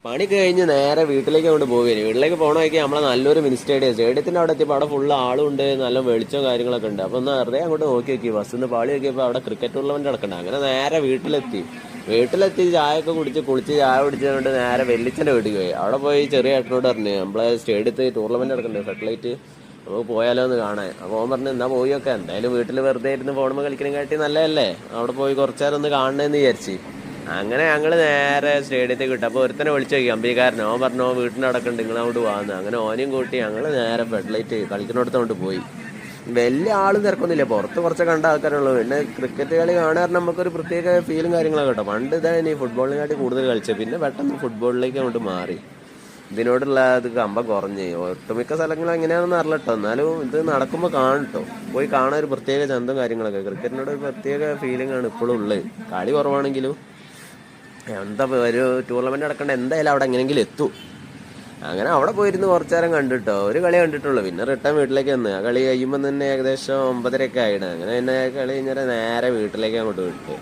പണി കഴിഞ്ഞ് നേരെ വീട്ടിലേക്ക് കൊണ്ട് പോവുകയാണ്. വീട്ടിലേക്ക് പോകണമെങ്കിൽ നമ്മളെ നല്ലൊരു മിനി സ്റ്റേഡിയത്തിൻ്റെ അവിടെ എത്തിയപ്പോൾ അവിടെ ഫുള്ള് ആളുണ്ട്, നല്ല വെളിച്ചവും കാര്യങ്ങളൊക്കെ ഉണ്ട്. അപ്പോൾ ഒന്ന് വെറുതെ അങ്ങോട്ട് നോക്കി ബസ്സിന്ന് പാളി നോക്കിയപ്പോൾ അവിടെ ക്രിക്കറ്റ് ടൂർണമെന്റ് നടക്കണ്ട. അങ്ങനെ നേരെ വീട്ടിലെത്തി ചായയൊക്കെ കുടിച്ച് കുളിച്ച് ചായ കുടിച്ചുകൊണ്ട് നേരെ വെല്ലിച്ചൻ്റെ വീട്ടിൽ പോയി. അവിടെ പോയി ചെറിയ ഏട്ടനോട് പറഞ്ഞു നമ്മളെ സ്റ്റേഡിയത്തിൽ ടൂർണമെന്റ് നടക്കുന്നുണ്ട്, സെറ്റലൈറ്റ്, നമുക്ക് പോയാലോ എന്ന് കാണാൻ. അപ്പോൾ അവൻ പറഞ്ഞു എന്നാ പോയൊക്കെ, എന്തായാലും വീട്ടിൽ വെറുതെ ഇരുന്ന് ഫോണുമ്പോൾ കളിക്കണം കാട്ടി നല്ലതല്ലേ, അവിടെ പോയി കുറച്ചു നേരം ഒന്ന് കാണണമെന്ന് വിചാരിച്ച്. അങ്ങനെ ഞങ്ങൾ നേരെ സ്റ്റേഡിയത്തിൽ കിട്ടും. അപ്പോൾ ഒരുത്തനെ വിളിച്ചു നോക്കി അമ്പീകാരനോ, അവൻ പറഞ്ഞു വീട്ടിൽ നടക്കണ്ട്, നിങ്ങൾ അങ്ങോട്ട് വാന്ന്. അങ്ങനെ ഓനെയും കൂട്ടി ഞങ്ങൾ നേരെ ഫെഡലൈറ്റ് കളിക്കുന്നിടത്തോണ്ട് പോയി. വലിയ ആളും തിരക്കൊന്നുമില്ല, പുറത്ത് കുറച്ച് കണ്ട ആൾക്കാരുള്ളൂ. പിന്നെ ക്രിക്കറ്റ് കളി കാണാൻ നമുക്കൊരു പ്രത്യേക ഫീലും കാര്യങ്ങളൊക്കെ കേട്ടോ. പണ്ട് ഇതാണ് ഈ ഫുട്ബോളിനെക്കാട്ടി കൂടുതൽ കളിച്ചത്, പിന്നെ പെട്ടെന്ന് ഫുട്ബോളിലേക്ക് അങ്ങോട്ട് മാറി. ഇതിനോടുള്ള ഇത് കമ്പം കുറഞ്ഞ്. ഒട്ടുമിക്ക സ്ഥലങ്ങളും എങ്ങനെയാണെന്ന് അറിയില്ല കേട്ടോ, എന്നാലും ഇത് നടക്കുമ്പോൾ കാണും കേട്ടോ. പോയി കാണാൻ ഒരു പ്രത്യേക ചന്തം കാര്യങ്ങളൊക്കെ. ക്രിക്കറ്റിനോട് ഒരു പ്രത്യേക ഫീലിംഗ് ആണ് ഇപ്പോഴും ഉള്ളത്. കളി കുറവാണെങ്കിലും എന്താ ഒരു ടൂർണമെന്റ് നടക്കേണ്ട എന്തായാലും അവിടെ എങ്ങനെയെങ്കിലും എത്തും. അങ്ങനെ അവിടെ പോയിരുന്ന് കുറച്ചു നേരം കണ്ടിട്ടോ, ഒരു കളി കണ്ടിട്ടുള്ളൂ. പിന്നെ റിട്ടേൺ വീട്ടിലേക്ക് വന്ന്. ആ കളി കഴിയുമ്പോൾ തന്നെ ഏകദേശം 9:30 ആയിണ്. അങ്ങനെ തന്നെ കളി കഴിഞ്ഞാൽ നേരെ വീട്ടിലേക്ക് അങ്ങോട്ട് വിട്ടു.